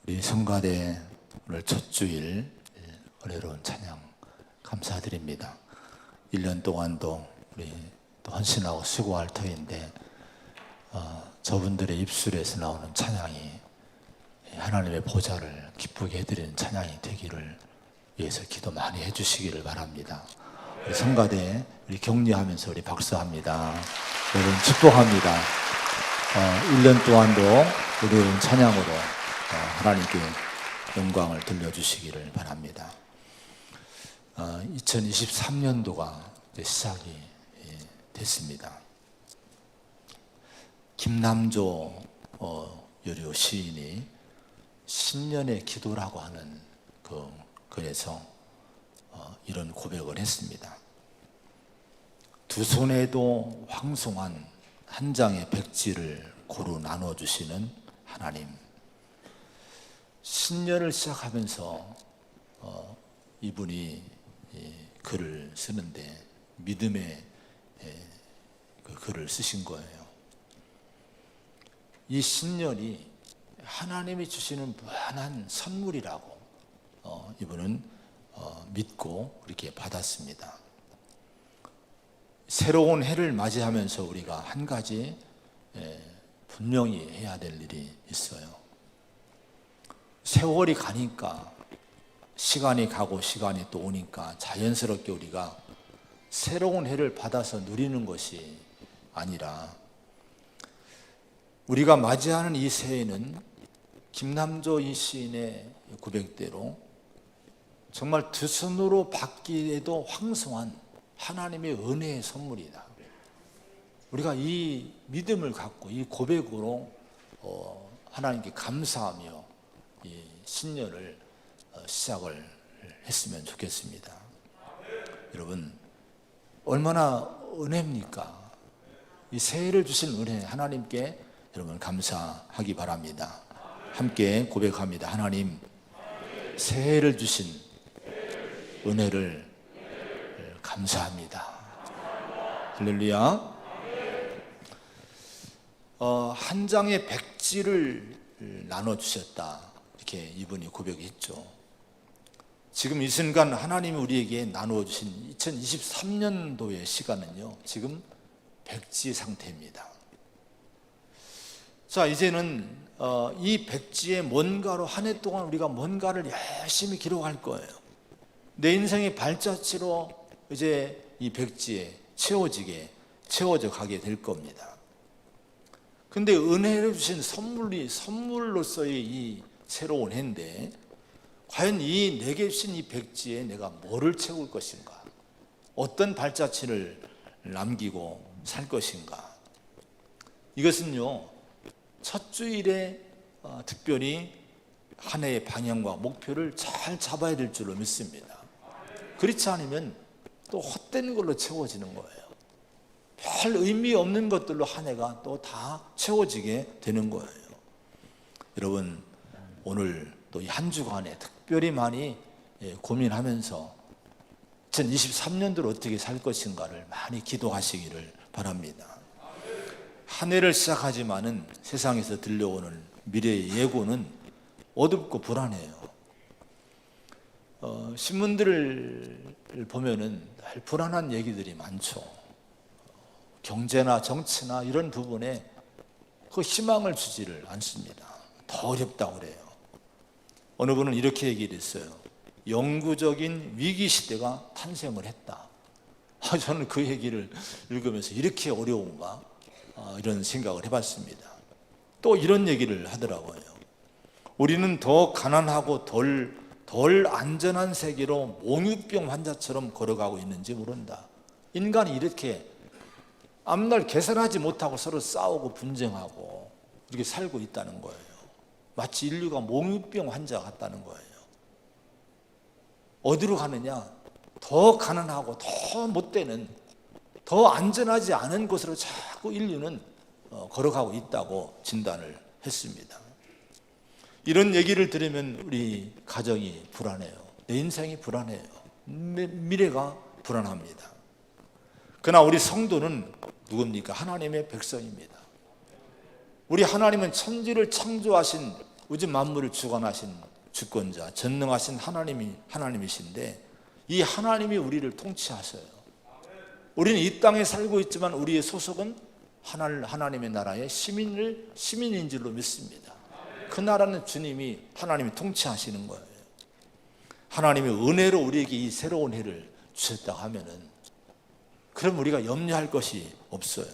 우리 성가대 오늘 첫 주일 은혜로운 찬양 감사드립니다. 1년 동안도 우리 또 헌신하고 수고할 터인데 저분들의 입술에서 나오는 찬양이 하나님의 보좌를 기쁘게 해드리는 찬양이 되기를 위해서 기도 많이 해주시기를 바랍니다. 우리 성가대 우리 격려하면서 우리 박수합니다. 여러분 축복합니다. 1년 동안도 은혜로운 찬양으로 하나님께 영광을 들려주시기를 바랍니다. 2023년도가 시작이 됐습니다. 김남조 여류 시인이 신년의 기도라고 하는 그 글에서 이런 고백을 했습니다. 두 손에도 황송한 한 장의 백지를 고루 나눠주시는 하나님. 신년을 시작하면서 이분이 글을 쓰는데 믿음의 그 글을 쓰신 거예요. 이 신년이 하나님이 주시는 무한한 선물이라고 이분은 믿고 그렇게 받았습니다. 새로운 해를 맞이하면서 우리가 한 가지 분명히 해야 될 일이 있어요. 세월이 가니까 시간이 가고 시간이 또 오니까 자연스럽게 우리가 새로운 해를 받아서 누리는 것이 아니라 우리가 맞이하는 이 새해는 김남조 이 시인의 고백대로 정말 두 손으로 받기에도 황송한 하나님의 은혜의 선물이다. 우리가 이 믿음을 갖고 이 고백으로 하나님께 감사하며 이 신년을 시작을 했으면 좋겠습니다. 여러분 얼마나 은혜입니까? 이 새해를 주신 은혜 하나님께 여러분 감사하기 바랍니다. 함께 고백합니다. 하나님 새해를 주신 은혜를 감사합니다. 할렐루야. 한 장의 백지를 나눠주셨다. 이렇게 이분이 고백했죠. 지금 이 순간 하나님이 우리에게 나누어 주신 2023년도의 시간은요, 지금 백지 상태입니다. 자, 이제는 이 백지에 뭔가로 한 해 동안 우리가 뭔가를 열심히 기록할 거예요. 내 인생의 발자취로 이제 이 백지에 채워져 가게 될 겁니다. 근데 은혜를 주신 선물로서의 이 새로운 해인데 과연 이 내게 주신 이 백지에 내가 뭐를 채울 것인가? 어떤 발자취를 남기고 살 것인가? 이것은요, 첫 주일에 특별히 한 해의 방향과 목표를 잘 잡아야 될 줄로 믿습니다. 그렇지 않으면 또 헛된 걸로 채워지는 거예요. 별 의미 없는 것들로 한 해가 또 다 채워지게 되는 거예요. 여러분 오늘 또 이 한 주간에 특별히 많이 고민하면서 2023년도를 어떻게 살 것인가를 많이 기도하시기를 바랍니다. 한 해를 시작하지만은 세상에서 들려오는 미래의 예고는 어둡고 불안해요. 신문들을 보면은 늘 불안한 얘기들이 많죠. 경제나 정치나 이런 부분에 그 희망을 주지를 않습니다. 더 어렵다고 그래요. 어느 분은 이렇게 얘기를 했어요. 영구적인 위기 시대가 탄생을 했다. 저는 그 얘기를 읽으면서 이렇게 어려운가? 이런 생각을 해봤습니다. 또 이런 얘기를 하더라고요. 우리는 더 가난하고 덜 안전한 세계로 몽유병 환자처럼 걸어가고 있는지 모른다. 인간이 이렇게 앞날 개선하지 못하고 서로 싸우고 분쟁하고 이렇게 살고 있다는 거예요. 마치 인류가 몽유병 환자 같다는 거예요. 어디로 가느냐? 더 가난하고 더 못되는, 더 안전하지 않은 곳으로 자꾸 인류는 걸어가고 있다고 진단을 했습니다. 이런 얘기를 들으면 우리 가정이 불안해요. 내 인생이 불안해요. 미래가 불안합니다. 그러나 우리 성도는 누굽니까? 하나님의 백성입니다. 우리 하나님은 천지를 창조하신 우주 만물을 주관하신 주권자, 전능하신 하나님이신데 이 하나님이 우리를 통치하셔요. 우리는 이 땅에 살고 있지만 우리의 소속은 하나님의 나라의 시민인 줄로 믿습니다. 그 나라는 주님이 하나님이 통치하시는 거예요. 하나님이 은혜로 우리에게 이 새로운 해를 주셨다 하면은 그럼 우리가 염려할 것이 없어요.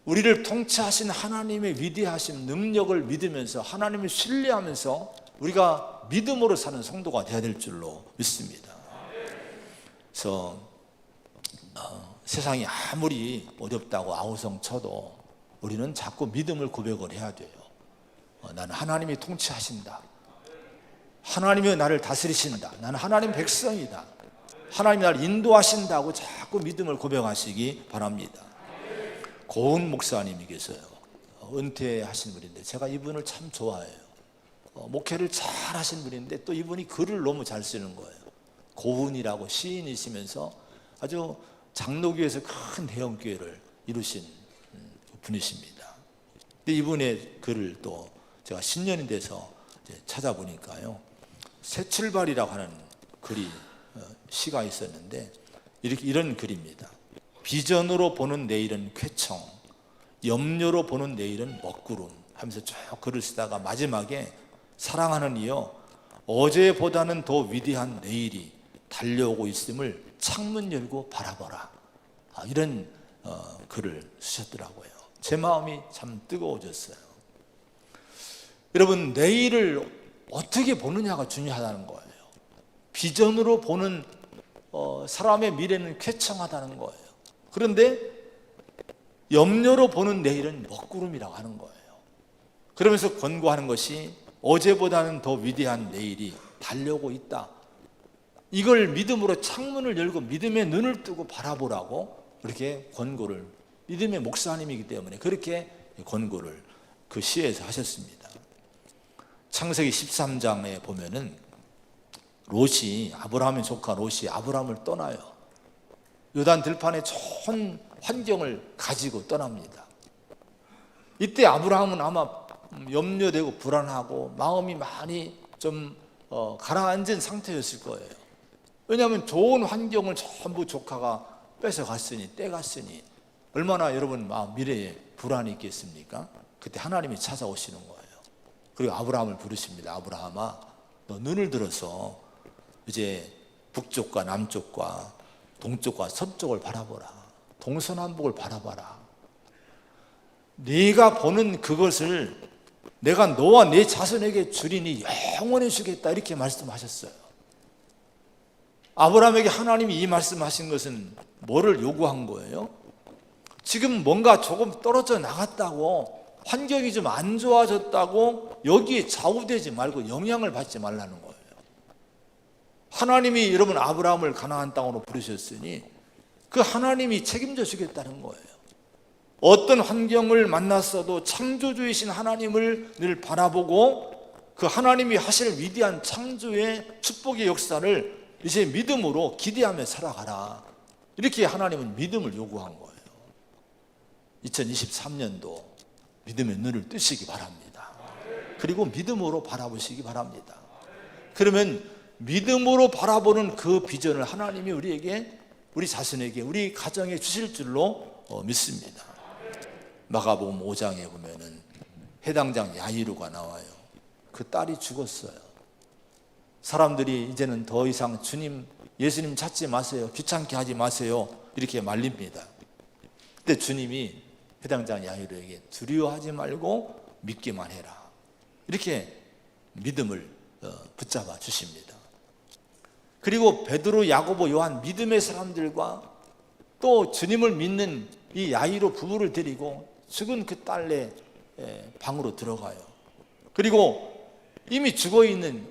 우리를 통치하신 하나님의 위대하신 능력을 믿으면서 하나님을 신뢰하면서 우리가 믿음으로 사는 성도가 되어야 될 줄로 믿습니다. 그래서 세상이 아무리 어렵다고 아우성 쳐도 우리는 자꾸 믿음을 고백을 해야 돼요. 나는 하나님이 통치하신다. 하나님이 나를 다스리신다. 나는 하나님 백성이다. 하나님이 나를 인도하신다고 자꾸 믿음을 고백하시기 바랍니다. 고은 목사님이 계세요. 은퇴하신 분인데 제가 이분을 참 좋아해요. 목회를 잘 하신 분인데 또 이분이 글을 너무 잘 쓰는 거예요. 고은이라고 시인이시면서 아주 장로교에서 큰 대형교회를 이루신 분이십니다. 근데 이분의 글을 또 제가 10년이 돼서 찾아보니까요, 새 출발이라고 하는 시가 있었는데 이런 글입니다. 비전으로 보는 내일은 쾌청, 염려로 보는 내일은 먹구름 하면서 쭉 글을 쓰다가 마지막에 사랑하는 이여 어제보다는 더 위대한 내일이 달려오고 있음을 창문 열고 바라보라. 이런 글을 쓰셨더라고요. 제 마음이 참 뜨거워졌어요. 여러분, 내일을 어떻게 보느냐가 중요하다는 거예요. 비전으로 보는 사람의 미래는 쾌청하다는 거예요. 그런데 염려로 보는 내일은 먹구름이라고 하는 거예요. 그러면서 권고하는 것이 어제보다는 더 위대한 내일이 달려오고 있다. 이걸 믿음으로 창문을 열고 믿음의 눈을 뜨고 바라보라고 그렇게 권고를, 믿음의 목사님이기 때문에 그렇게 권고를 그 시에서 하셨습니다. 창세기 13장에 보면은 롯이, 아브라함의 조카 롯이 아브라함을 떠나요. 요단 들판에 좋은 환경을 가지고 떠납니다. 이때 아브라함은 아마 염려되고 불안하고 마음이 많이 좀 가라앉은 상태였을 거예요. 왜냐하면 좋은 환경을 전부 조카가 뺏어갔으니, 떼갔으니 얼마나 여러분 미래에 불안이 있겠습니까? 그때 하나님이 찾아오시는 거예요. 그리고 아브라함을 부르십니다. 아브라함아, 너 눈을 들어서 이제 북쪽과 남쪽과 동쪽과 서쪽을 바라보라. 동서남북을 바라봐라. 네가 보는 그것을 내가 너와 네 자손에게 주리니 영원히 주겠다, 이렇게 말씀하셨어요. 아브라함에게 하나님이 이 말씀하신 것은 뭐를 요구한 거예요? 지금 뭔가 조금 떨어져 나갔다고, 환경이 좀 안 좋아졌다고 여기에 좌우되지 말고 영향을 받지 말라는 거예요. 하나님이 여러분 아브라함을 가나안 땅으로 부르셨으니 그 하나님이 책임져 주겠다는 거예요. 어떤 환경을 만났어도 창조주이신 하나님을 늘 바라보고 그 하나님이 하실 위대한 창조의 축복의 역사를 이제 믿음으로 기대하며 살아가라. 이렇게 하나님은 믿음을 요구한 거예요. 2023년도 믿음의 눈을 뜨시기 바랍니다. 그리고 믿음으로 바라보시기 바랍니다. 그러면 믿음으로 바라보는 그 비전을 하나님이 우리에게, 우리 자신에게, 우리 가정에 주실 줄로 믿습니다. 마가복음 5장에 보면은 해당장 야이루가 나와요. 그 딸이 죽었어요. 사람들이 이제는 더 이상 예수님 찾지 마세요, 귀찮게 하지 마세요, 이렇게 말립니다. 그때 주님이 해당장 야이루에게 두려워하지 말고 믿기만 해라, 이렇게 믿음을 붙잡아 주십니다. 그리고 베드로, 야고보, 요한, 믿음의 사람들과 또 주님을 믿는 이 야이로 부부를 데리고 죽은 그 딸의 방으로 들어가요. 그리고 이미 죽어있는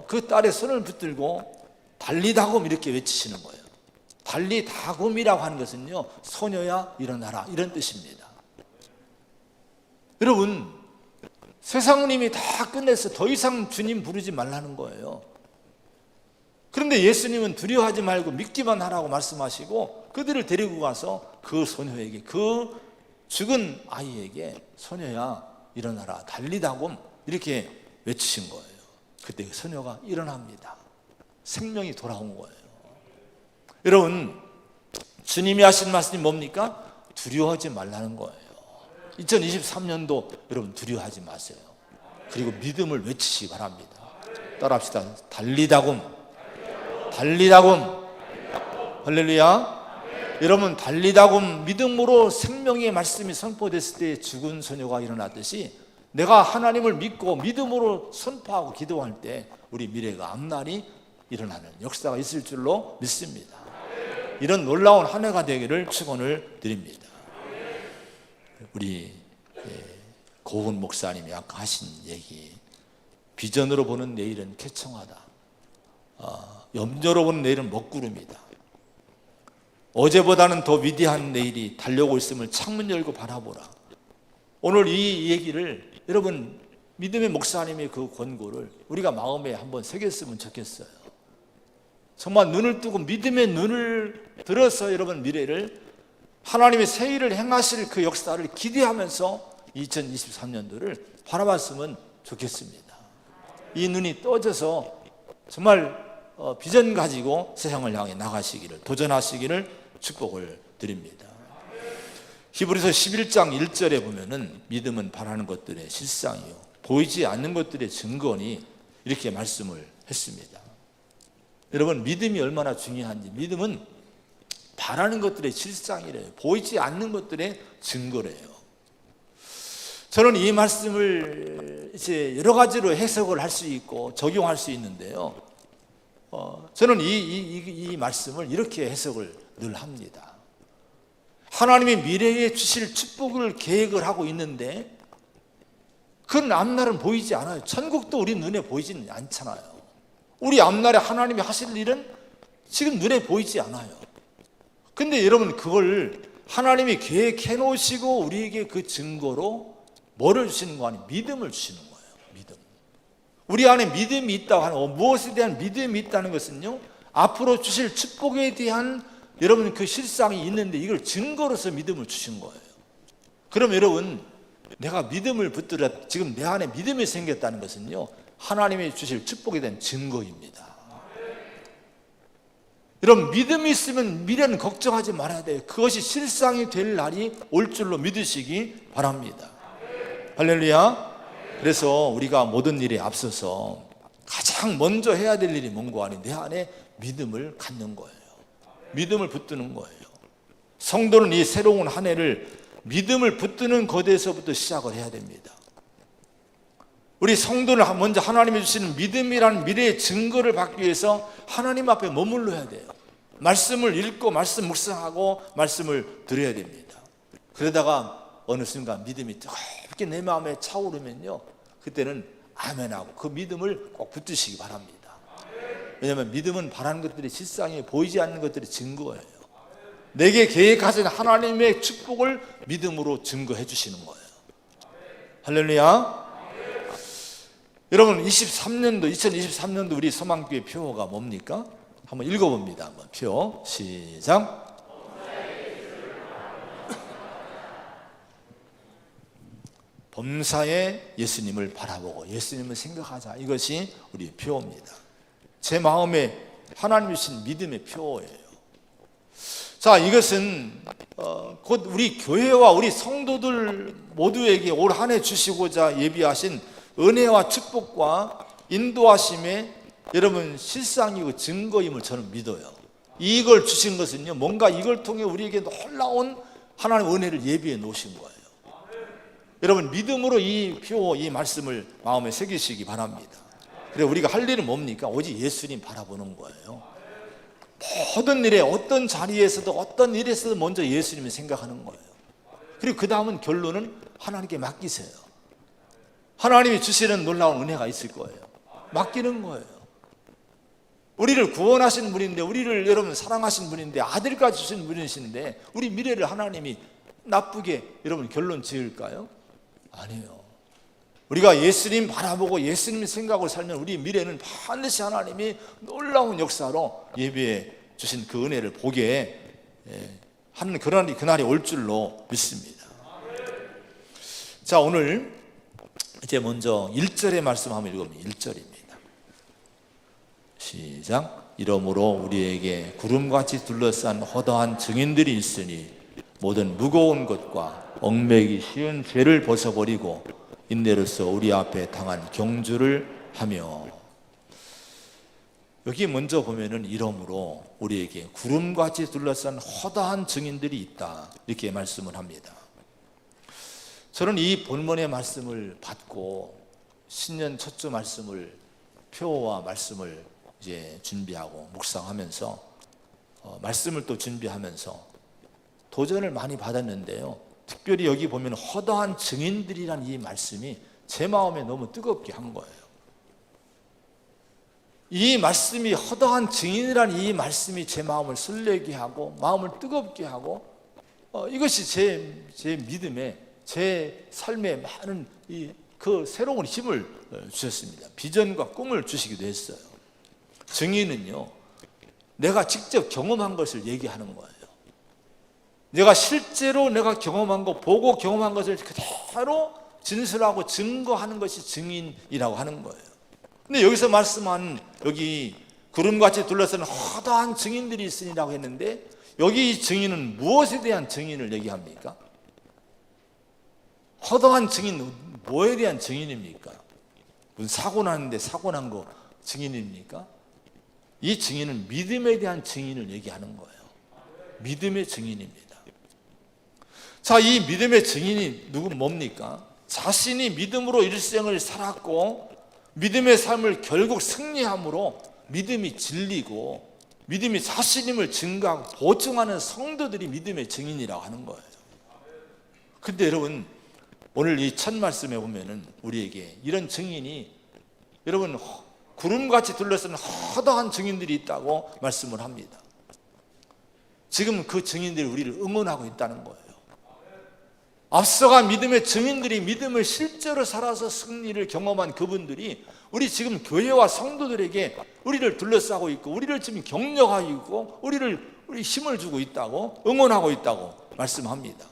그 딸의 손을 붙들고 달리다곰 이렇게 외치시는 거예요. 달리다곰이라고 하는 것은요, 소녀야 일어나라, 이런 뜻입니다. 여러분, 세상은 이미 다 끝내서 더 이상 주님 부르지 말라는 거예요. 그런데 예수님은 두려워하지 말고 믿기만 하라고 말씀하시고 그들을 데리고 가서 그 소녀에게, 그 죽은 아이에게 소녀야 일어나라, 달리다곰 이렇게 외치신 거예요. 그때 그 소녀가 일어납니다. 생명이 돌아온 거예요. 여러분, 주님이 하신 말씀이 뭡니까? 두려워하지 말라는 거예요. 2023년도 여러분 두려워하지 마세요. 그리고 믿음을 외치시기 바랍니다. 따라합시다. 달리다곰, 달리다곰. 할렐루야. 여러분, 달리다곰, 믿음으로 생명의 말씀이 선포됐을 때 죽은 소녀가 일어났듯이 내가 하나님을 믿고 믿음으로 선포하고 기도할 때 우리 미래가 앞날이 일어나는 역사가 있을 줄로 믿습니다. 이런 놀라운 한 해가 되기를 축원을 드립니다. 우리 고은 목사님이 아까 하신 얘기, 비전으로 보는 내일은 쾌청하다, 염려로 보는 내일은 먹구름이다, 어제보다는 더 위대한 내일이 달려오고 있음을 창문 열고 바라보라. 오늘 이 얘기를 여러분, 믿음의 목사님의 그 권고를 우리가 마음에 한번 새겼으면 좋겠어요. 정말 눈을 뜨고 믿음의 눈을 들어서 여러분 미래를, 하나님의 새 일을 행하실 그 역사를 기대하면서 2023년도를 바라봤으면 좋겠습니다. 이 눈이 떠져서 정말 비전 가지고 세상을 향해 나가시기를, 도전하시기를 축복을 드립니다. 히브리서 11장 1절에 보면은 믿음은 바라는 것들의 실상이요 보이지 않는 것들의 증거니 이렇게 말씀을 했습니다. 여러분, 믿음이 얼마나 중요한지, 믿음은 바라는 것들의 실상이래요. 보이지 않는 것들의 증거래요. 저는 이 말씀을 이제 여러 가지로 해석을 할 수 있고 적용할 수 있는데요. 저는 이 말씀을 이렇게 해석을 늘 합니다. 하나님이 미래에 주실 축복을 계획을 하고 있는데 그런 앞날은 보이지 않아요. 천국도 우리 눈에 보이지는 않잖아요. 우리 앞날에 하나님이 하실 일은 지금 눈에 보이지 않아요. 근데 여러분, 그걸 하나님이 계획해 놓으시고 우리에게 그 증거로 뭐를 주시는 거 아니에요? 믿음을 주시는 거예요. 믿음. 우리 안에 믿음이 있다고 하는, 무엇에 대한 믿음이 있다는 것은요, 앞으로 주실 축복에 대한 여러분 그 실상이 있는데 이걸 증거로서 믿음을 주신 거예요. 그럼 여러분, 내가 믿음을 붙들어 지금 내 안에 믿음이 생겼다는 것은요, 하나님이 주실 축복에 대한 증거입니다. 여러분, 믿음이 있으면 미래는 걱정하지 말아야 돼요. 그것이 실상이 될 날이 올 줄로 믿으시기 바랍니다. 할렐루야. 그래서 우리가 모든 일에 앞서서 가장 먼저 해야 될 일이 뭔가 아니, 내 안에 믿음을 갖는 거예요. 믿음을 붙드는 거예요. 성도는 이 새로운 한 해를 믿음을 붙드는 것에서부터 시작을 해야 됩니다. 우리 성도는 먼저 하나님이 주시는 믿음이라는 미래의 증거를 받기 위해서 하나님 앞에 머물러야 돼요. 말씀을 읽고 말씀 묵상하고 말씀을 들어야 됩니다. 그러다가 어느 순간 믿음이 뜨겁게 내 마음에 차오르면요, 그때는 아멘하고 그 믿음을 꼭 붙드시기 바랍니다. 왜냐하면 믿음은 바라는 것들이 실상에 보이지 않는 것들이 증거예요. 내게 계획하신 하나님의 축복을 믿음으로 증거해 주시는 거예요. 할렐루야. 여러분, 2023년도 우리 소망교회 표어가 뭡니까? 한번 읽어봅니다. 한번 표 시작. 범사에 예수님을 바라보고 예수님을 생각하자. 이것이 우리 표어입니다. 제 마음에 하나님이 주신 믿음의 표어예요. 자, 이것은 곧 우리 교회와 우리 성도들 모두에게 올 한 해 주시고자 예비하신 은혜와 축복과 인도하심의 여러분 실상이고 증거임을 저는 믿어요. 이걸 주신 것은요, 뭔가 이걸 통해 우리에게 놀라운 하나님의 은혜를 예비해 놓으신 거예요. 여러분, 믿음으로 이 표, 이 말씀을 마음에 새기시기 바랍니다. 그래서 우리가 할 일은 뭡니까? 오직 예수님 바라보는 거예요. 모든 일에, 어떤 자리에서도 어떤 일에서도 먼저 예수님을 생각하는 거예요. 그리고 그 다음은 결론은 하나님께 맡기세요. 하나님이 주시는 놀라운 은혜가 있을 거예요. 맡기는 거예요. 우리를 구원하신 분인데, 우리를 여러분 사랑하신 분인데, 아들까지 주신 분이신데 우리 미래를 하나님이 나쁘게 여러분 결론 지을까요? 아니에요. 우리가 예수님 바라보고 예수님 생각을 살면 우리 미래는 반드시 하나님이 놀라운 역사로 예비해 주신 그 은혜를 보게 하는 그날이 올 줄로 믿습니다. 자, 오늘 이제 먼저 1절의 말씀 한번 읽으면 1절입니다. 시작. 이러므로 우리에게 구름같이 둘러싼 허다한 증인들이 있으니 모든 무거운 것과 얽매기 쉬운 죄를 벗어버리고 인내로서 우리 앞에 당한 경주를 하며. 여기 먼저 보면은 이러므로 우리에게 구름같이 둘러싼 허다한 증인들이 있다, 이렇게 말씀을 합니다. 저는 이 본문의 말씀을 받고 신년 첫 주 말씀을, 표와 말씀을 이제 준비하고 묵상하면서 말씀을 또 준비하면서 도전을 많이 받았는데요, 특별히 여기 보면 허다한 증인들이란 이 말씀이 제 마음에 너무 뜨겁게 한 거예요. 이 말씀이, 허다한 증인이란 이 말씀이 제 마음을 설레게 하고 마음을 뜨겁게 하고 이것이 제 믿음에, 제 삶에 많은 그 새로운 힘을 주셨습니다. 비전과 꿈을 주시기도 했어요. 증인은요, 내가 직접 경험한 것을 얘기하는 거예요. 내가 실제로 내가 경험한 거, 보고 경험한 것을 그대로 진술하고 증거하는 것이 증인이라고 하는 거예요. 근데 여기서 말씀한, 여기 구름같이 둘러싼 허다한 증인들이 있으니라고 했는데, 여기 이 증인은 무엇에 대한 증인을 얘기합니까? 허다한 증인, 뭐에 대한 증인입니까? 무슨 사고 나는데 사고 난 거 증인입니까? 이 증인은 믿음에 대한 증인을 얘기하는 거예요. 믿음의 증인입니다. 자, 이 믿음의 증인이 뭡니까? 자신이 믿음으로 일생을 살았고 믿음의 삶을 결국 승리함으로 믿음이 진리고 믿음이 사실임을 증거하고 보증하는 성도들이 믿음의 증인이라고 하는 거예요. 근데 여러분, 오늘 이 첫 말씀에 보면은 우리에게 이런 증인이, 여러분, 구름같이 둘러싼 허다한 증인들이 있다고 말씀을 합니다. 지금 그 증인들이 우리를 응원하고 있다는 거예요. 앞서간 믿음의 증인들이, 믿음을 실제로 살아서 승리를 경험한 그분들이 우리 지금 교회와 성도들에게 우리를 둘러싸고 있고 우리를 지금 격려하고 있고 우리 힘을 주고 있다고, 응원하고 있다고 말씀합니다.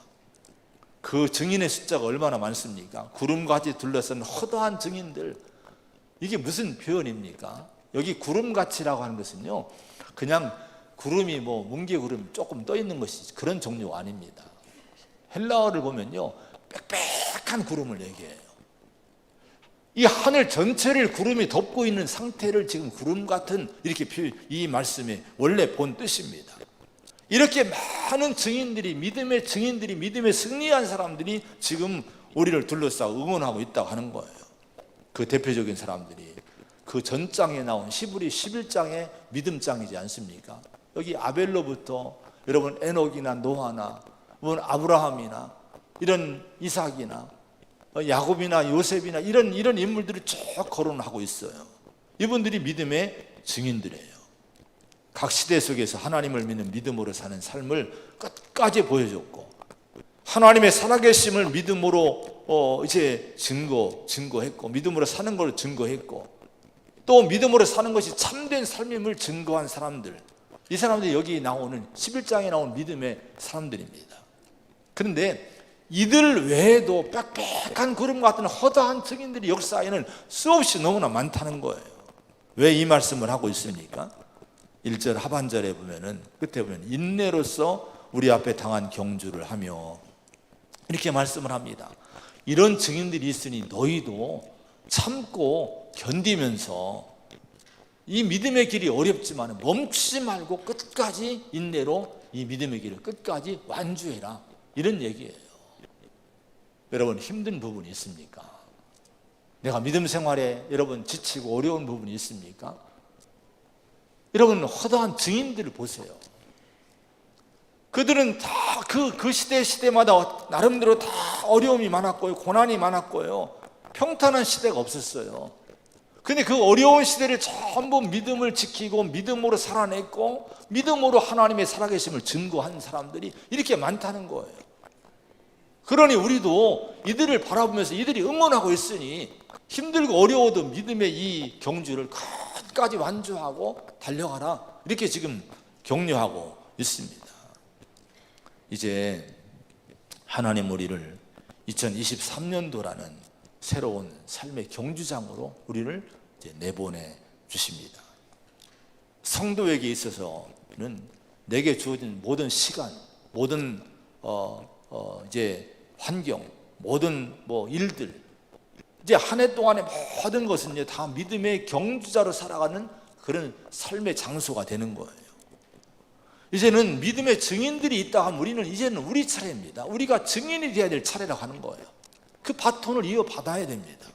그 증인의 숫자가 얼마나 많습니까? 구름같이 둘러싼 허다한 증인들, 이게 무슨 표현입니까? 여기 구름같이라고 하는 것은요, 그냥 구름이 뭐 뭉게구름 조금 떠 있는 것이 그런 종류가 아닙니다. 헬라어를 보면요, 빽빽한 구름을 얘기해요. 이 하늘 전체를 구름이 덮고 있는 상태를 지금 구름 같은, 이렇게 이 말씀의 원래 본 뜻입니다. 이렇게 많은 증인들이, 믿음의 증인들이, 믿음에 승리한 사람들이 지금 우리를 둘러싸고 응원하고 있다고 하는 거예요. 그 대표적인 사람들이 그 전장에 나온 히브리 11장의 믿음장이지 않습니까? 여기 아벨로부터 여러분 에녹이나 노아나 아브라함이나 이런 이삭이나 야곱이나 요셉이나 이런 인물들을 쭉 거론하고 있어요. 이분들이 믿음의 증인들이에요. 각 시대 속에서 하나님을 믿는 믿음으로 사는 삶을 끝까지 보여줬고 하나님의 살아계심을 믿음으로 이제 증거했고 믿음으로 사는 걸 증거했고 또 믿음으로 사는 것이 참된 삶임을 증거한 사람들, 이 사람들이 여기 나오는 11장에 나온 믿음의 사람들입니다. 그런데 이들 외에도 빽빽한 구름 같은 허다한 증인들이 역사에는 수없이 너무나 많다는 거예요. 왜 이 말씀을 하고 있습니까? 1절 하반절에 보면은, 끝에 보면 인내로서 우리 앞에 당한 경주를 하며 이렇게 말씀을 합니다. 이런 증인들이 있으니 너희도 참고 견디면서 이 믿음의 길이 어렵지만 멈추지 말고 끝까지 인내로 이 믿음의 길을 끝까지 완주해라, 이런 얘기예요. 여러분, 힘든 부분이 있습니까? 내가 믿음 생활에 여러분 지치고 어려운 부분이 있습니까? 여러분, 허다한 증인들을 보세요. 그들은 다 그 시대마다 나름대로 다 어려움이 많았고요, 고난이 많았고요, 평탄한 시대가 없었어요. 근데 그 어려운 시대를 전부 믿음을 지키고 믿음으로 살아냈고 믿음으로 하나님의 살아계심을 증거한 사람들이 이렇게 많다는 거예요. 그러니 우리도 이들을 바라보면서 이들이 응원하고 있으니 힘들고 어려워도 믿음의 이 경주를 끝까지 완주하고 달려가라, 이렇게 지금 격려하고 있습니다. 이제 하나님 우리를 2023년도라는 새로운 삶의 경주장으로 우리를 이제 내보내 주십니다. 성도에게 있어서는 내게 주어진 모든 시간, 모든 이제 환경, 모든 일들, 이제 한 해 동안의 모든 것은 이제 다 믿음의 경주자로 살아가는 그런 삶의 장소가 되는 거예요. 이제는 믿음의 증인들이 있다 하면 우리는 이제는 우리 차례입니다. 우리가 증인이 되어야 될 차례라고 하는 거예요. 그 바톤을 이어받아야 됩니다.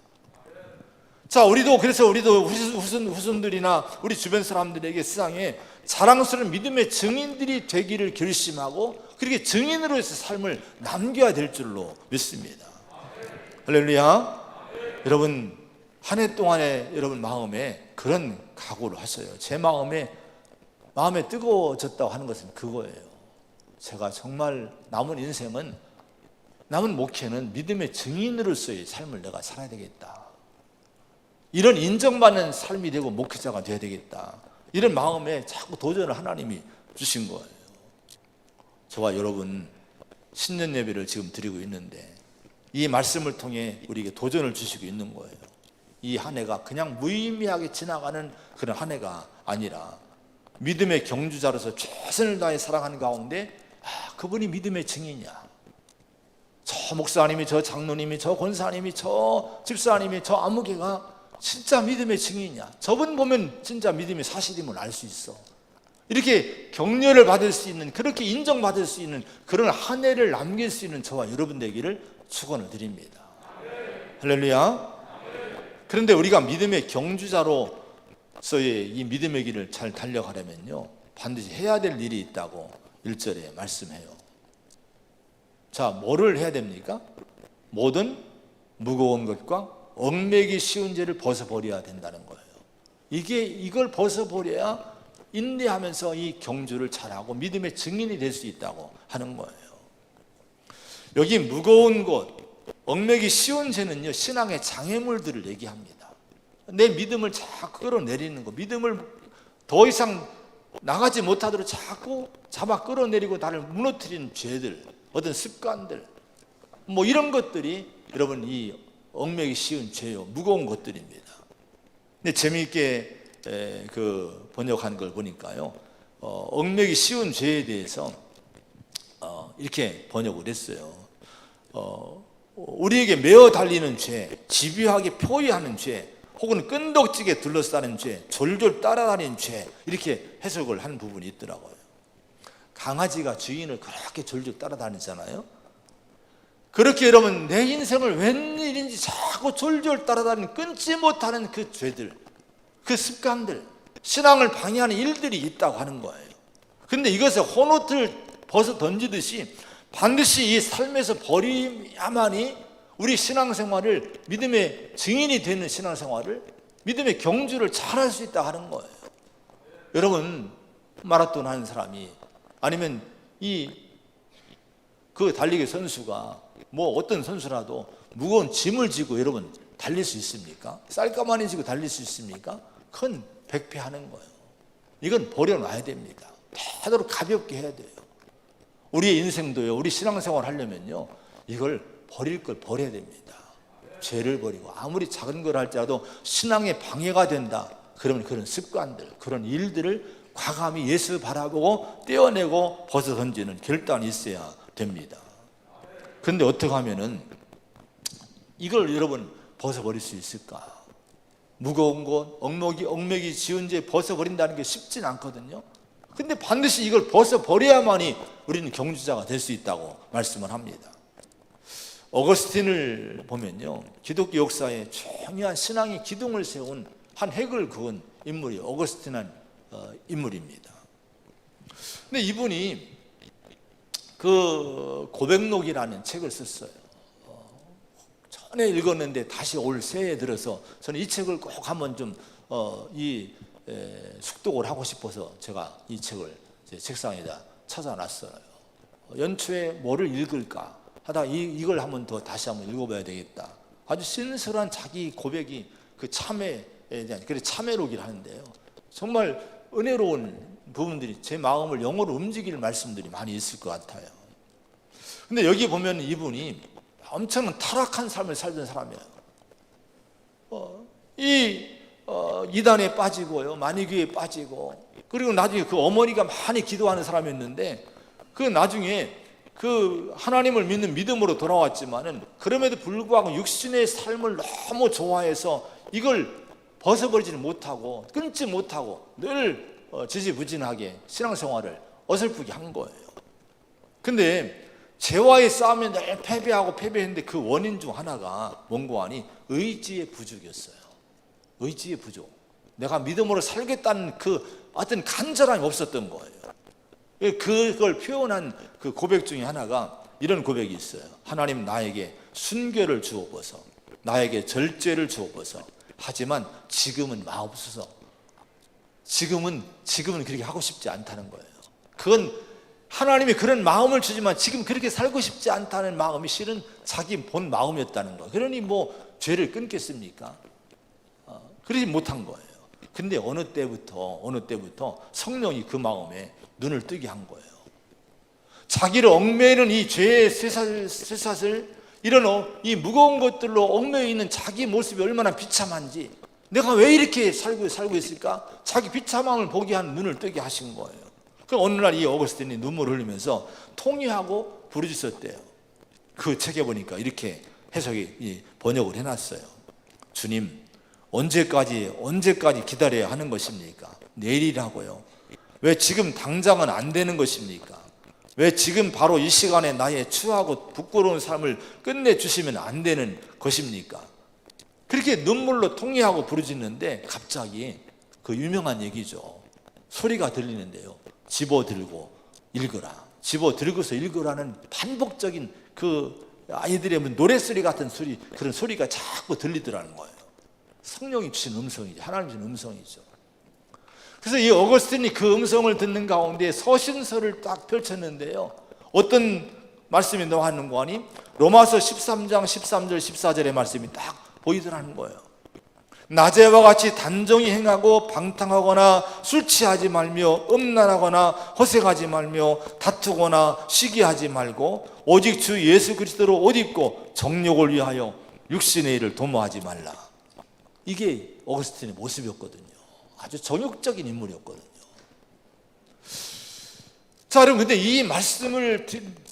자, 우리도 후손들이나 우리 주변 사람들에게 세상에 자랑스러운 믿음의 증인들이 되기를 결심하고 그렇게 증인으로서 삶을 남겨야 될 줄로 믿습니다. 할렐루야. 여러분, 한 해 동안에 여러분 마음에 그런 각오를 하셔요. 제 마음에 뜨거워졌다고 하는 것은 그거예요. 제가 정말 남은 인생은, 남은 목회는 믿음의 증인으로서의 삶을 내가 살아야 되겠다. 이런 인정받는 삶이 되고 목회자가 되어야 되겠다. 이런 마음에 자꾸 도전을 하나님이 주신 거예요. 저와 여러분 신년 예배를 지금 드리고 있는데 이 말씀을 통해 우리에게 도전을 주시고 있는 거예요. 이 한 해가 그냥 무의미하게 지나가는 그런 한 해가 아니라 믿음의 경주자로서 최선을 다해 살아가는 가운데 그분이 믿음의 증인이야. 저 목사님이, 저 장로님이, 저 권사님이, 저 집사님이, 저 아무개가 진짜 믿음의 증인이야. 저분 보면 진짜 믿음의 사실임을 알 수 있어. 이렇게 격려를 받을 수 있는, 그렇게 인정받을 수 있는 그런 한 해를 남길 수 있는 저와 여러분 되기를 축원을 드립니다. 할렐루야. 그런데 우리가 믿음의 경주자로서의 이 믿음의 길을 잘 달려가려면요, 반드시 해야 될 일이 있다고 1절에 말씀해요. 자, 뭐를 해야 됩니까? 모든 무거운 것과 얽매기 쉬운 죄를 벗어버려야 된다는 거예요. 이걸 벗어버려야 인내하면서 이 경주를 잘하고 믿음의 증인이 될 수 있다고 하는 거예요. 여기 무거운 것, 얽매기 쉬운 죄는요, 신앙의 장애물들을 얘기합니다. 내 믿음을 자꾸 끌어내리는 거, 믿음을 더 이상 나가지 못하도록 자꾸 잡아 끌어내리고 나를 무너뜨리는 죄들, 어떤 습관들, 이런 것들이 여러분 이 얽매기 쉬운 죄요, 무거운 것들입니다. 근데 재미있게 번역한 걸 보니까요, 얽매기 쉬운 죄에 대해서 이렇게 번역을 했어요. 우리에게 메어 달리는 죄, 집요하게 포위하는 죄, 혹은 끈덕지게 둘러싸는 죄, 졸졸 따라다니는 죄, 이렇게 해석을 한 부분이 있더라고요. 강아지가 주인을 그렇게 졸졸 따라다니잖아요. 그렇게 여러분 내 인생을 웬일인지 자꾸 졸졸 따라다니는, 끊지 못하는 그 죄들, 그 습관들, 신앙을 방해하는 일들이 있다고 하는 거예요. 그런데 이것을 혼옷을 벗어 던지듯이 반드시 이 삶에서 버려야만이 우리 신앙생활을, 믿음의 증인이 되는 신앙생활을, 믿음의 경주를 잘할 수 있다 하는 거예요. 여러분, 마라톤 하는 사람이, 아니면 그 달리기 선수가, 어떤 선수라도 무거운 짐을 지고 여러분 달릴 수 있습니까? 쌀가마니 지고 달릴 수 있습니까? 그건 백패하는 거예요. 이건 버려놔야 됩니다. 되도록 가볍게 해야 돼요. 우리의 인생도요, 우리 신앙생활 하려면요, 이걸 버릴 걸 버려야 됩니다. 죄를 버리고, 아무리 작은 걸 할지라도 신앙에 방해가 된다, 그러면 그런 습관들, 그런 일들을 과감히 예수 바라보고 떼어내고 벗어 던지는 결단이 있어야 됩니다. 그런데 어떻게 하면은 이걸 여러분 벗어버릴 수 있을까? 무거운 것, 얽매기 지은 죄 벗어버린다는 게 쉽진 않거든요. 근데 반드시 이걸 벗어버려야만이 우리는 경주자가 될 수 있다고 말씀을 합니다. 어거스틴을 보면요, 기독교 역사에 중요한 신앙의 기둥을 세운 한 획을 그은 인물이 어거스틴한 인물입니다. 근데 이분이 그 고백록이라는 책을 썼어요. 전에 읽었는데 다시 올 새해 들어서 저는 이 책을 꼭 한번 좀 숙독을 하고 싶어서 제가 이 책을 제 책상에다 찾아놨어요. 연초에 뭐를 읽을까 하다 이걸 한번 더 다시 한번 읽어봐야 되겠다. 아주 신선한 자기 고백이, 그 참회에 대한, 그래 참회록이라 하는데요, 정말 은혜로운 부분들이 제 마음을 영으로 움직일 말씀들이 많이 있을 것 같아요. 근데 여기 보면 이분이 엄청난 타락한 삶을 살던 사람이에요. 이단에 빠지고요, 만이교에 빠지고, 그리고 나중에 그 어머니가 많이 기도하는 사람이었는데 그 나중에 그 하나님을 믿는 믿음으로 돌아왔지만은 그럼에도 불구하고 육신의 삶을 너무 좋아해서 이걸 벗어버리지는 못하고 끊지 못하고 늘 지지부진하게 신앙생활을 어설프게 한 거예요. 근데 죄와의 싸움에 늘 패배했는데 그 원인 중 하나가 뭔고 하니 의지의 부족이었어요. 의지의 부족. 내가 믿음으로 살겠다는 그 어떤 간절함이 없었던 거예요. 그걸 표현한 그 고백 중에 하나가 이런 고백이 있어요. 하나님, 나에게 순결을 주옵소서, 나에게 절제를 주옵소서. 하지만 지금은 마옵소서. 지금은 그렇게 하고 싶지 않다는 거예요. 그건 하나님이 그런 마음을 주지만 지금 그렇게 살고 싶지 않다는 마음이 실은 자기 본 마음이었다는 거예요. 그러니 뭐 죄를 끊겠습니까? 그러지 못한 거예요. 근데 어느 때부터 성령이 그 마음에 눈을 뜨게 한 거예요. 자기를 얽매이는 이 죄의 쇠사슬, 이런 이 무거운 것들로 얽매여 있는 자기 모습이 얼마나 비참한지, 내가 왜 이렇게 살고 있을까? 자기 비참함을 보게 한 눈을 뜨게 하신 거예요. 그럼 어느 날 이 어거스틴이 눈물을 흘리면서 통회하고 부르짖었대요. 그 책에 보니까 이렇게 번역을 해놨어요. 주님, 언제까지 기다려야 하는 것입니까? 내일이라고요. 왜 지금 당장은 안 되는 것입니까? 왜 지금 바로 이 시간에 나의 추하고 부끄러운 삶을 끝내주시면 안 되는 것입니까? 그렇게 눈물로 통회하고 부르짖는데 갑자기 그 유명한 얘기죠. 소리가 들리는데요. 집어들고 읽으라. 집어들고서 읽으라는 반복적인 그 아이들의 노랫소리 같은 소리, 그런 소리가 자꾸 들리더라는 거예요. 성령이 주신 음성이죠. 하나님 주신 음성이죠. 그래서 이 어거스틴이 그 음성을 듣는 가운데 서신서를 딱 펼쳤는데요. 어떤 말씀이 나왔는가 하니 로마서 13장 13절 14절의 말씀이 딱 보이더라는 거예요. 낮에와 같이 단정히 행하고 방탕하거나 술 취하지 말며 음란하거나 허색하지 말며 다투거나 시기하지 말고 오직 주 예수 그리스도로 옷 입고 정욕을 위하여 육신의 일을 도모하지 말라. 이게 어거스틴의 모습이었거든요. 아주 정욕적인 인물이었거든요. 자, 여러분, 근데 이 말씀을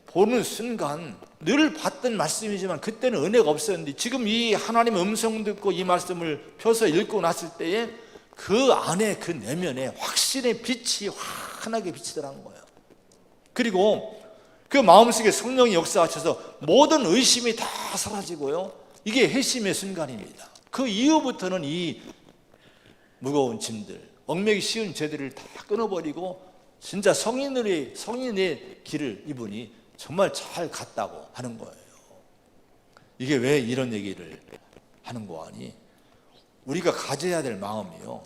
보는 순간 늘 봤던 말씀이지만 그때는 은혜가 없었는데 지금 이 하나님의 음성 듣고 이 말씀을 펴서 읽고 났을 때에 그 안에 그 내면에 확신의 빛이 환하게 비치더라는 거예요. 그리고 그 마음속에 성령이 역사하셔서 모든 의심이 다 사라지고요. 이게 회심의 순간입니다. 그 이후부터는 이 무거운 짐들, 얽매기 쉬운 죄들을 다 끊어버리고 진짜 성인의 길을 이분이 정말 잘 갔다고 하는 거예요. 이게 왜 이런 얘기를 하는 거 아니? 우리가 가져야 될 마음이요.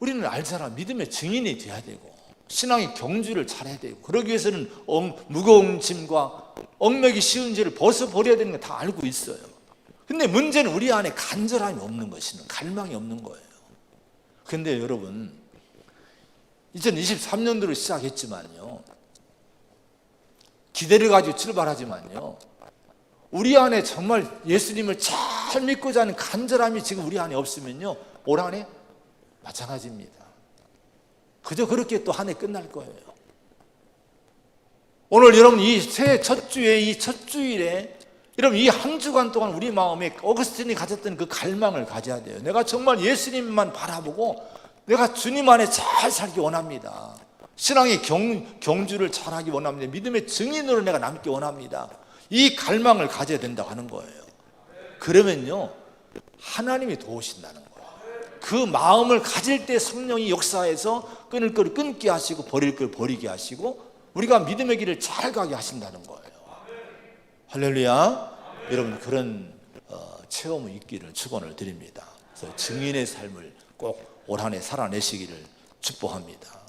우리는 알잖아. 믿음의 증인이 돼야 되고 신앙의 경주를 잘해야 되고 그러기 위해서는 무거운 짐과 얽매기 쉬운 죄를 벗어버려야 되는 거 다 알고 있어요. 근데 문제는 우리 안에 간절함이 없는 것이는 갈망이 없는 거예요. 근데 여러분 2023년도로 시작했지만요, 기대를 가지고 출발하지만요, 우리 안에 정말 예수님을 잘 믿고자 하는 간절함이 지금 우리 안에 없으면요, 올 한해 마찬가지입니다. 그저 그렇게 또 한 해 끝날 거예요. 오늘 여러분 이 새해 첫 주에 이 첫 주일에 여러분 이 한 주간 동안 우리 마음에 어거스틴이 가졌던 그 갈망을 가져야 돼요. 내가 정말 예수님만 바라보고 내가 주님 안에 잘 살기 원합니다. 신앙의 경주를 잘하기 원합니다. 믿음의 증인으로 내가 남기 원합니다. 이 갈망을 가져야 된다고 하는 거예요. 그러면요 하나님이 도우신다는 거예요. 그 마음을 가질 때 성령이 역사해서 끊을 걸 끊게 하시고 버릴 걸 버리게 하시고 우리가 믿음의 길을 잘 가게 하신다는 거예요. 할렐루야. 여러분 그런 체험이 있기를 축원을 드립니다. 그래서 증인의 삶을 꼭 올 한 해 살아내시기를 축복합니다.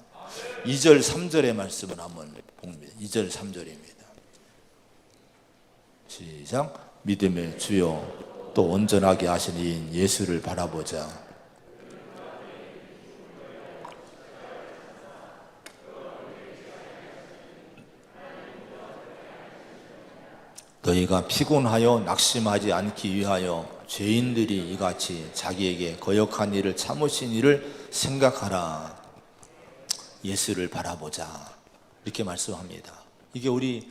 2절 3절의 말씀을 한번 봅니다. 2절 3절입니다. 시작. 믿음의 주요 또 온전하게 하신 이인 예수를 바라보자. 너희가 피곤하여 낙심하지 않기 위하여 죄인들이 이같이 자기에게 거역한 일을 참으신 일을 생각하라. 예수를 바라보자. 이렇게 말씀합니다. 이게 우리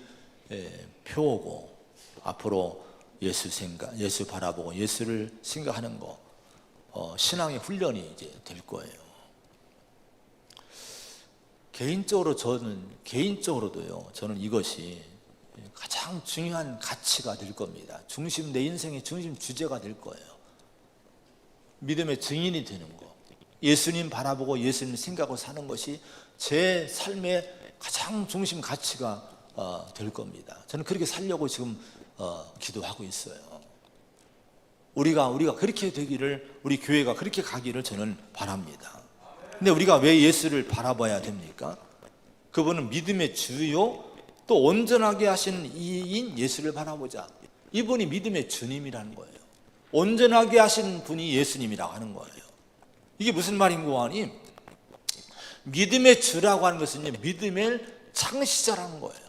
표어고, 앞으로 예수 바라보고 예수를 생각하는 거, 신앙의 훈련이 이제 될 거예요. 개인적으로도요, 저는 이것이 가장 중요한 가치가 될 겁니다. 내 인생의 중심 주제가 될 거예요. 믿음의 증인이 되는 거, 예수님 바라보고 예수님 생각하고 사는 것이 제 삶의 가장 중심 가치가 될 겁니다. 저는 그렇게 살려고 지금 기도하고 있어요. 우리가 그렇게 되기를, 우리 교회가 그렇게 가기를 저는 바랍니다. 근데 우리가 왜 예수를 바라봐야 됩니까? 그분은 믿음의 주요, 또 온전하게 하신 이인 예수를 바라보자. 이분이 믿음의 주님이라는 거예요. 온전하게 하신 분이 예수님이라고 하는 거예요. 이게 무슨 말인고 하니, 믿음의 주라고 하는 것은 믿음의 창시자라는 거예요.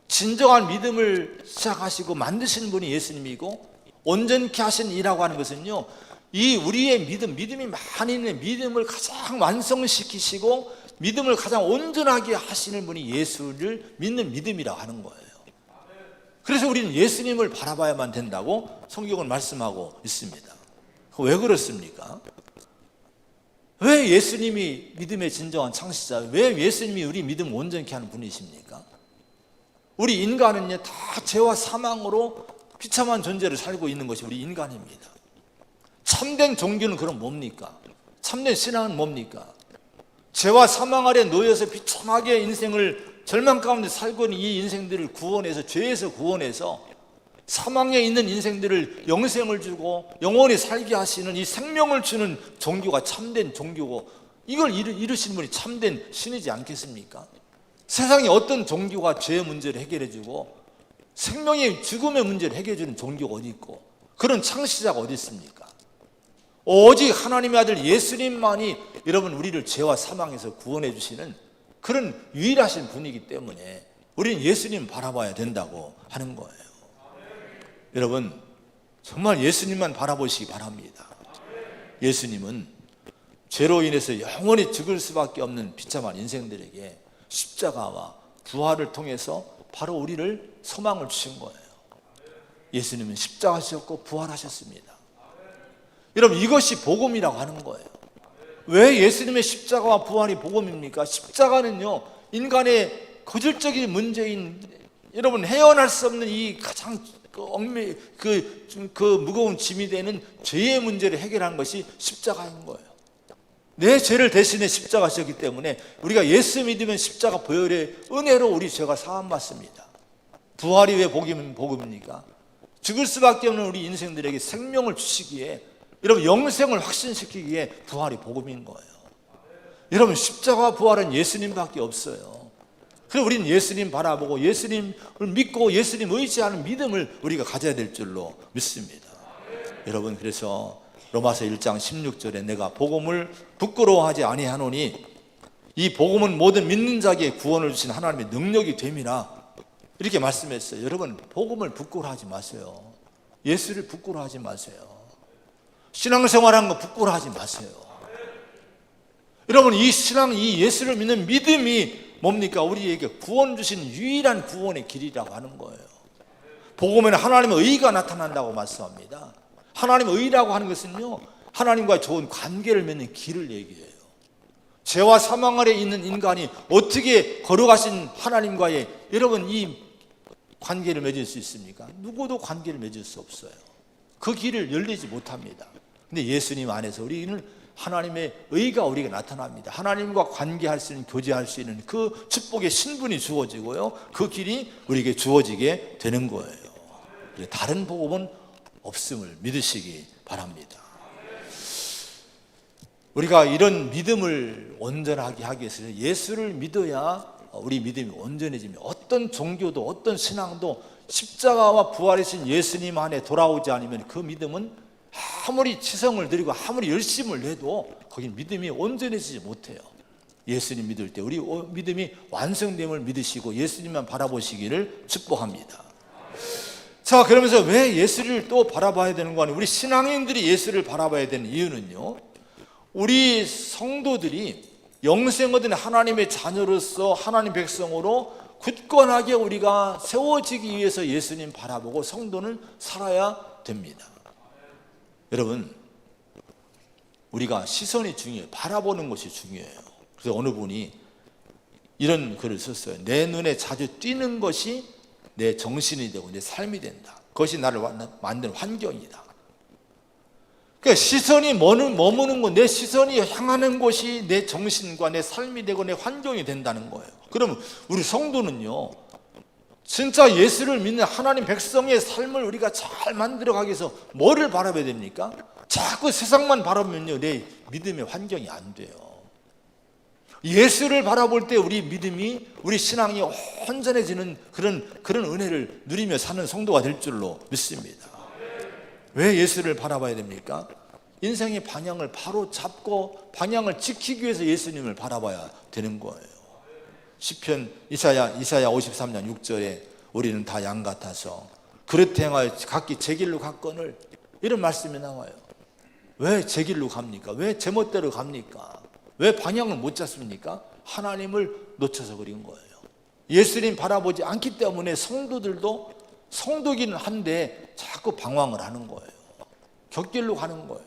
진정한 믿음을 시작하시고 만드신 분이 예수님이고, 온전케 하신 이라고 하는 것은요, 이 우리의 믿음이 많이 있는 믿음을 가장 완성시키시고 믿음을 가장 온전하게 하시는 분이 예수를 믿는 믿음이라고 하는 거예요. 그래서 우리는 예수님을 바라봐야만 된다고 성경은 말씀하고 있습니다. 왜 그렇습니까? 왜 예수님이 믿음의 진정한 창시자, 왜 예수님이 우리 믿음을 온전케 하는 분이십니까? 우리 인간은요, 다 죄와 사망으로 비참한 존재를 살고 있는 것이 우리 인간입니다. 참된 종교는 그럼 뭡니까? 참된 신앙은 뭡니까? 죄와 사망 아래 놓여서 비참하게 인생을 절망 가운데 살고 있는 이 인생들을 구원해서, 죄에서 구원해서 사망에 있는 인생들을 영생을 주고 영원히 살게 하시는 이 생명을 주는 종교가 참된 종교고, 이걸 이루시는 분이 참된 신이지 않겠습니까? 세상에 어떤 종교가 죄의 문제를 해결해 주고 생명의 죽음의 문제를 해결해 주는 종교가 어디 있고, 그런 창시자가 어디 있습니까? 오직 하나님의 아들 예수님만이 여러분 우리를 죄와 사망에서 구원해 주시는 그런 유일하신 분이기 때문에 우리는 예수님 바라봐야 된다고 하는 거예요. 여러분, 정말 예수님만 바라보시기 바랍니다. 예수님은 죄로 인해서 영원히 죽을 수밖에 없는 비참한 인생들에게 십자가와 부활을 통해서 바로 우리를 소망을 주신 거예요. 예수님은 십자가하셨고 부활하셨습니다. 여러분, 이것이 복음이라고 하는 거예요. 왜 예수님의 십자가와 부활이 복음입니까? 십자가는요, 인간의 거질적인 문제인, 여러분 헤어날 수 없는 이 가장 무거운 짐이 되는 죄의 문제를 해결한 것이 십자가인 거예요. 내 죄를 대신해 십자가셨기 때문에 우리가 예수 믿으면 십자가 보혈의 은혜로 우리 죄가 사함받습니다. 부활이 왜 복음입니까? 죽을 수밖에 없는 우리 인생들에게 생명을 주시기에, 여러분 영생을 확신시키기에 부활이 복음인 거예요. 여러분, 십자가 부활은 예수님밖에 없어요. 그래서 우리는 예수님 바라보고 예수님을 믿고 예수님 의지하는 믿음을 우리가 가져야 될 줄로 믿습니다. 여러분, 그래서 로마서 1장 16절에 내가 복음을 부끄러워하지 아니하노니 이 복음은 모든 믿는 자에게 구원을 주신 하나님의 능력이 됨이라, 이렇게 말씀했어요. 여러분, 복음을 부끄러워하지 마세요. 예수를 부끄러워하지 마세요. 신앙생활하는 거 부끄러워하지 마세요. 여러분, 이 예수를 믿는 믿음이 뭡니까? 우리에게 구원 주신 유일한 구원의 길이라고 하는 거예요. 복음에는 하나님의 의가 나타난다고 말씀합니다. 하나님의 의라고 하는 것은요, 하나님과의 좋은 관계를 맺는 길을 얘기해요. 죄와 사망 아래 있는 인간이 어떻게 걸어가신 하나님과의, 여러분, 이 관계를 맺을 수 있습니까? 누구도 관계를 맺을 수 없어요. 그 길을 열리지 못합니다. 근데 예수님 안에서 우리는 하나님의 의가 우리에게 나타납니다. 하나님과 관계할 수 있는, 교제할 수 있는 그 축복의 신분이 주어지고요, 그 길이 우리에게 주어지게 되는 거예요. 다른 복음은 없음을 믿으시기 바랍니다. 우리가 이런 믿음을 온전하게 하기 위해서 예수를 믿어야 우리 믿음이 온전해집니다. 어떤 종교도 어떤 신앙도 십자가와 부활하신 예수님 안에 돌아오지 않으면 그 믿음은 아무리 지성을 들이고 아무리 열심을 내도 거기 믿음이 온전해지지 못해요. 예수님 믿을 때 우리 믿음이 완성됨을 믿으시고 예수님만 바라보시기를 축복합니다. 자, 그러면서 왜 예수를 또 바라봐야 되는 거 아니에요? 우리 신앙인들이 예수를 바라봐야 되는 이유는요, 우리 성도들이 영생 얻은 하나님의 자녀로서 하나님 백성으로 굳건하게 우리가 세워지기 위해서 예수님 바라보고 성도는 살아야 됩니다. 여러분, 우리가 시선이 중요해요. 바라보는 것이 중요해요. 그래서 어느 분이 이런 글을 썼어요. 내 눈에 자주 띄는 것이 내 정신이 되고 내 삶이 된다. 그것이 나를 만든 환경이다. 그러니까 시선이 머무는 것, 내 시선이 향하는 곳이 내 정신과 내 삶이 되고 내 환경이 된다는 거예요. 그러면 우리 성도는요, 진짜 예수를 믿는 하나님 백성의 삶을 우리가 잘 만들어가기 위해서 뭐를 바라봐야 됩니까? 자꾸 세상만 바라보면요, 내 믿음의 환경이 안 돼요. 예수를 바라볼 때 우리 믿음이, 우리 신앙이 온전해지는 그런 은혜를 누리며 사는 성도가 될 줄로 믿습니다. 왜 예수를 바라봐야 됩니까? 인생의 방향을 바로 잡고 방향을 지키기 위해서 예수님을 바라봐야 되는 거예요. 시편 이사야 53장 6절에 우리는 다 양 같아서 그릇 행하여 각기 제 길로 갔거늘, 이런 말씀이 나와요. 왜 제 길로 갑니까? 왜 제멋대로 갑니까? 왜 방향을 못 잡습니까? 하나님을 놓쳐서 그린 거예요. 예수님 바라보지 않기 때문에 성도들도 성도기는 한데 자꾸 방황을 하는 거예요. 곁길로 가는 거예요.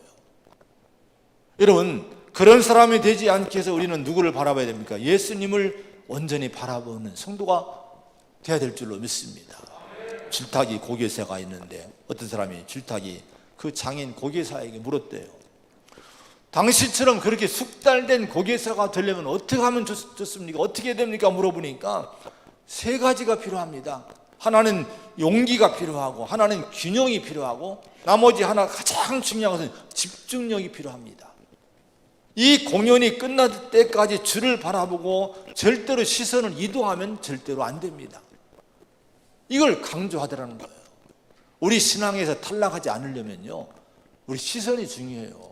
여러분, 그런 사람이 되지 않기 위해서 우리는 누구를 바라봐야 됩니까? 예수님을 온전히 바라보는 성도가 되어야 될 줄로 믿습니다. 줄타기 고개사가 있는데 어떤 사람이 줄타기 그 장인 고개사에게 물었대요. 당신처럼 그렇게 숙달된 고개사가 되려면 어떻게 하면 좋습니까? 어떻게 해야 됩니까? 물어보니까 세 가지가 필요합니다. 하나는 용기가 필요하고, 하나는 균형이 필요하고, 나머지 하나 가장 중요한 것은 집중력이 필요합니다. 이 공연이 끝날 때까지 주를 바라보고 절대로 시선을 이동하면 절대로 안 됩니다. 이걸 강조하더라는 거예요. 우리 신앙에서 탈락하지 않으려면요, 우리 시선이 중요해요.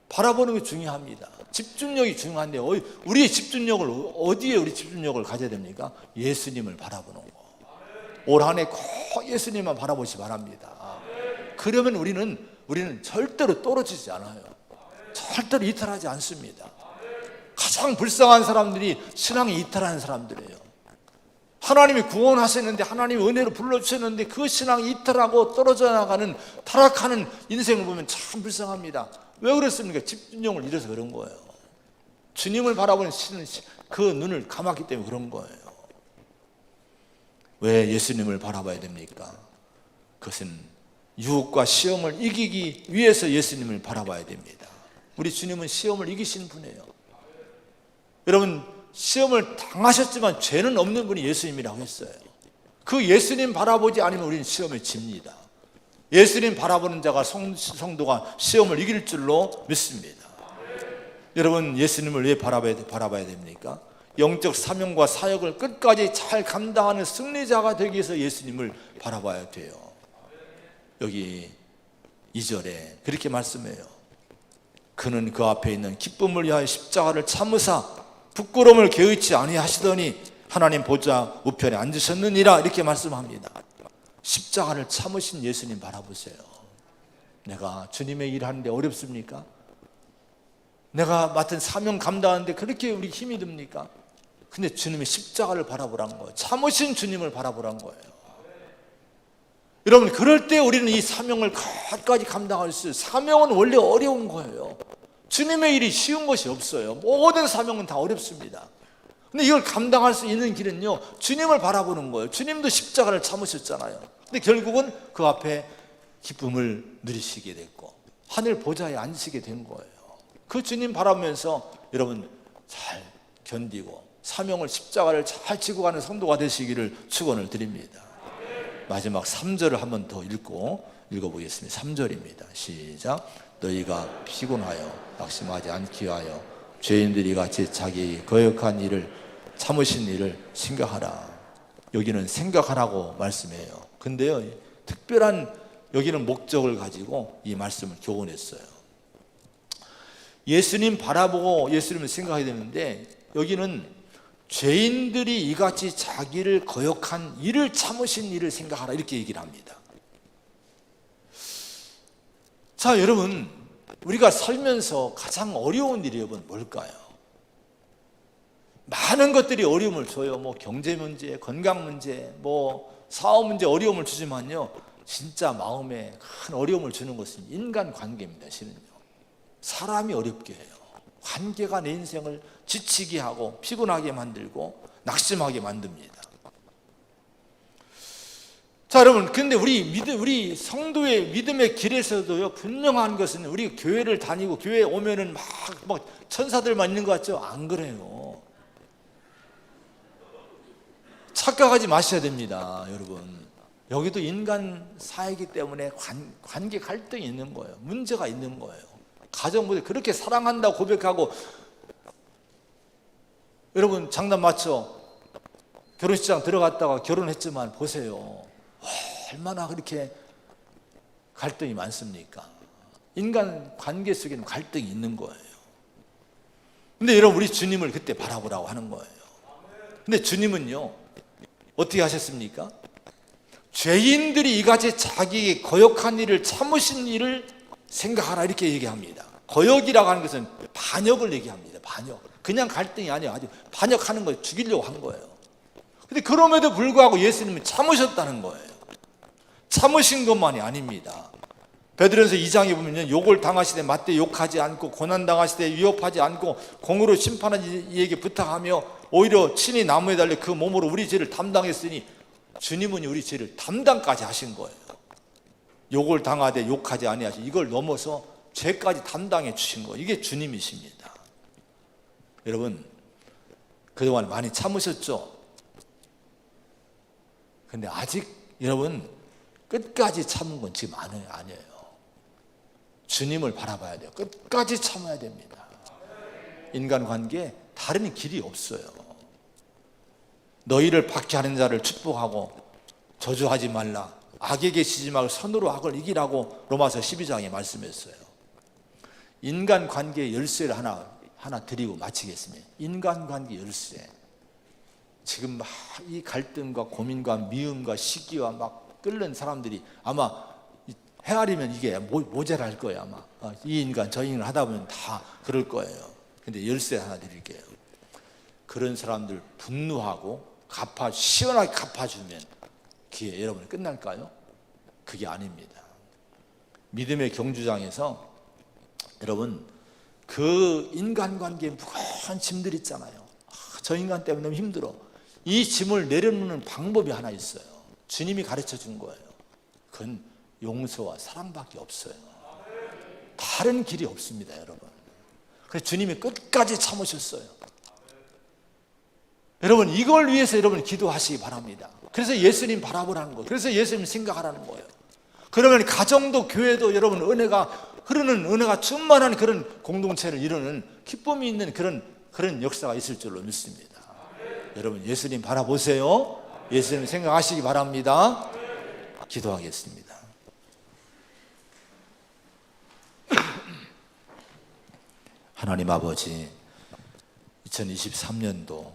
바라보는 게 중요합니다. 집중력이 중요한데 우리의 집중력을 어디에 우리 집중력을 가져야 됩니까? 예수님을 바라보는 거. 올 한 해 꼭 예수님만 바라보시 바랍니다. 그러면 우리는 절대로 떨어지지 않아요. 절대로 이탈하지 않습니다. 가장 불쌍한 사람들이 신앙이 이탈하는 사람들이에요. 하나님이 구원하셨는데, 하나님이 은혜로 불러주셨는데 그 신앙이 이탈하고 떨어져 나가는, 타락하는 인생을 보면 참 불쌍합니다. 왜 그랬습니까? 집중력을 잃어서 그런 거예요. 주님을 바라보는 그 눈을 감았기 때문에 그런 거예요. 왜 예수님을 바라봐야 됩니까? 그것은 유혹과 시험을 이기기 위해서 예수님을 바라봐야 됩니다. 우리 주님은 시험을 이기신 분이에요. 여러분, 시험을 당하셨지만 죄는 없는 분이 예수님이라고 했어요. 그 예수님 바라보지 않으면 우리는 시험에 집니다. 예수님 바라보는 자가 성도가 시험을 이길 줄로 믿습니다. 여러분, 예수님을 왜 바라봐야 됩니까? 영적 사명과 사역을 끝까지 잘 감당하는 승리자가 되기 위해서 예수님을 바라봐야 돼요. 여기 2절에 그렇게 말씀해요. 그는 그 앞에 있는 기쁨을 위하여 십자가를 참으사 부끄러움을 개의치 아니하시더니 하나님 보좌 우편에 앉으셨느니라, 이렇게 말씀합니다. 십자가를 참으신 예수님 바라보세요. 내가 주님의 일을 하는데 어렵습니까? 내가 맡은 사명 감당하는데 그렇게 우리 힘이 듭니까? 근데 주님의 십자가를 바라보라는 거예요. 참으신 주님을 바라보라는 거예요. 여러분, 그럴 때 우리는 이 사명을 끝까지 감당할 수 있어요. 사명은 원래 어려운 거예요. 주님의 일이 쉬운 것이 없어요. 모든 사명은 다 어렵습니다. 근데 이걸 감당할 수 있는 길은요, 주님을 바라보는 거예요. 주님도 십자가를 참으셨잖아요. 근데 결국은 그 앞에 기쁨을 누리시게 됐고 하늘 보좌에 앉으시게 된 거예요. 그 주님 바라보면서 여러분 잘 견디고 사명을, 십자가를 잘 지고 가는 성도가 되시기를 축원을 드립니다. 마지막 3절을 한 번 더 읽어보겠습니다. 3절입니다. 시작. 너희가 피곤하여 낙심하지 않기 위하여 죄인들이 같이 자기 거역한 일을, 참으신 일을 생각하라. 여기는 생각하라고 말씀해요. 근데요, 특별한 여기는 목적을 가지고 이 말씀을 교훈했어요. 예수님 바라보고 예수님을 생각해야 되는데, 여기는 죄인들이 이같이 자기를 거역한 이를 참으신 이를 생각하라, 이렇게 얘기를 합니다. 자, 여러분, 우리가 살면서 가장 어려운 일이 여러분 뭘까요? 많은 것들이 어려움을 줘요. 뭐 경제 문제, 건강 문제, 뭐 사업 문제 어려움을 주지만요, 진짜 마음에 큰 어려움을 주는 것은 인간 관계입니다. 실은요, 사람이 어렵게 해요. 관계가 내 인생을 지치게 하고 피곤하게 만들고 낙심하게 만듭니다. 자, 여러분, 근데 우리 성도의 믿음의 길에서도요, 분명한 것은 우리 교회를 다니고 교회에 오면은 막 천사들만 있는 것 같죠? 안 그래요. 착각하지 마셔야 됩니다, 여러분. 여기도 인간 사회이기 때문에 관계 갈등이 있는 거예요. 문제가 있는 거예요. 가정부에 그렇게 사랑한다고 고백하고, 여러분 장난 맞죠? 결혼식장 들어갔다가 결혼했지만 보세요, 얼마나 그렇게 갈등이 많습니까? 인간 관계 속에는 갈등이 있는 거예요. 근데 여러분, 우리 주님을 그때 바라보라고 하는 거예요. 근데 주님은요, 어떻게 하셨습니까? 죄인들이 이같이 자기 거역한 일을 참으신 일을 생각하라, 이렇게 얘기합니다. 거역이라고 하는 것은 반역을 얘기합니다. 반역. 그냥 갈등이 아니에요. 아주 반역하는 거예요. 죽이려고 한 거예요. 근데 그럼에도 불구하고 예수님은 참으셨다는 거예요. 참으신 것만이 아닙니다. 베드로전서 2장에 보면 욕을 당하시되 맞대 욕하지 않고, 고난 당하시되 위협하지 않고, 공으로 심판하는 이에게 부탁하며 오히려 친히 나무에 달려 그 몸으로 우리 죄를 담당했으니, 주님은 우리 죄를 담당까지 하신 거예요. 욕을 당하되 욕하지 아니하시, 이걸 넘어서 죄까지 담당해 주신 거예요. 이게 주님이십니다. 여러분, 그동안 많이 참으셨죠? 근데 아직 여러분 끝까지 참은 건 지금 아니에요. 주님을 바라봐야 돼요. 끝까지 참아야 됩니다. 인간관계에 다른 길이 없어요. 너희를 박해하는 자를 축복하고 저주하지 말라. 악에게 지지 말고 선으로 악을 이기라고 로마서 12장에 말씀했어요. 인간관계의 열쇠를 하나 드리고 마치겠습니다. 인간관계 열쇠. 지금 막 이 갈등과 고민과 미움과 시기와 막 끓는 사람들이 아마 헤아리면 이게 모자랄 거예요. 아마 이 인간 저 인간 하다 보면 다 그럴 거예요. 근데 열쇠 하나 드릴게요. 그런 사람들 분노하고 시원하게 갚아주면 기회 여러분 끝날까요? 그게 아닙니다. 믿음의 경주장에서 여러분, 그 인간관계에 무거운 짐들 있잖아요. 저 인간 때문에 너무 힘들어. 이 짐을 내려놓는 방법이 하나 있어요. 주님이 가르쳐 준 거예요. 그건 용서와 사랑밖에 없어요. 다른 길이 없습니다, 여러분. 그래서 주님이 끝까지 참으셨어요. 여러분, 이걸 위해서 여러분 기도하시기 바랍니다. 그래서 예수님 바라보라는 거예요. 그래서 예수님 생각하라는 거예요. 그러면 가정도 교회도 여러분 은혜가 충만한 그런 공동체를 이루는 기쁨이 있는 그런 역사가 있을 줄로 믿습니다. 여러분, 예수님 바라보세요. 예수님 생각하시기 바랍니다. 기도하겠습니다. 하나님 아버지, 2023년도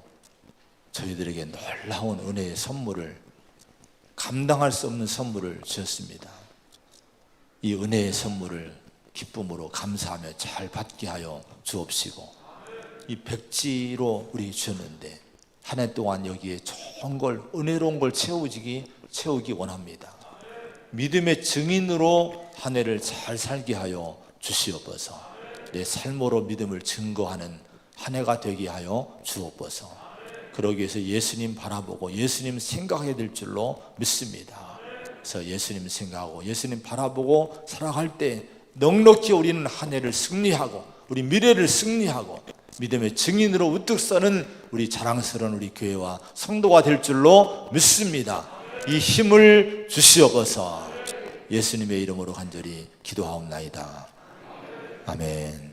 저희들에게 놀라운 은혜의 선물을, 감당할 수 없는 선물을 주셨습니다. 이 은혜의 선물을 기쁨으로 감사하며 잘 받게 하여 주옵시고, 이 백지로 우리 주셨는데 한 해 동안 여기에 좋은 걸, 은혜로운 걸 채우기 원합니다. 믿음의 증인으로 한 해를 잘 살게 하여 주시옵소서. 내 삶으로 믿음을 증거하는 한 해가 되게 하여 주옵소서. 그러기 위해서 예수님 바라보고 예수님 생각해야 될 줄로 믿습니다. 그래서 예수님 생각하고 예수님 바라보고 살아갈 때 넉넉히 우리는 한 해를 승리하고 우리 미래를 승리하고 믿음의 증인으로 우뚝 서는 우리 자랑스러운 우리 교회와 성도가 될 줄로 믿습니다. 이 힘을 주시옵소서. 예수님의 이름으로 간절히 기도하옵나이다. 아멘.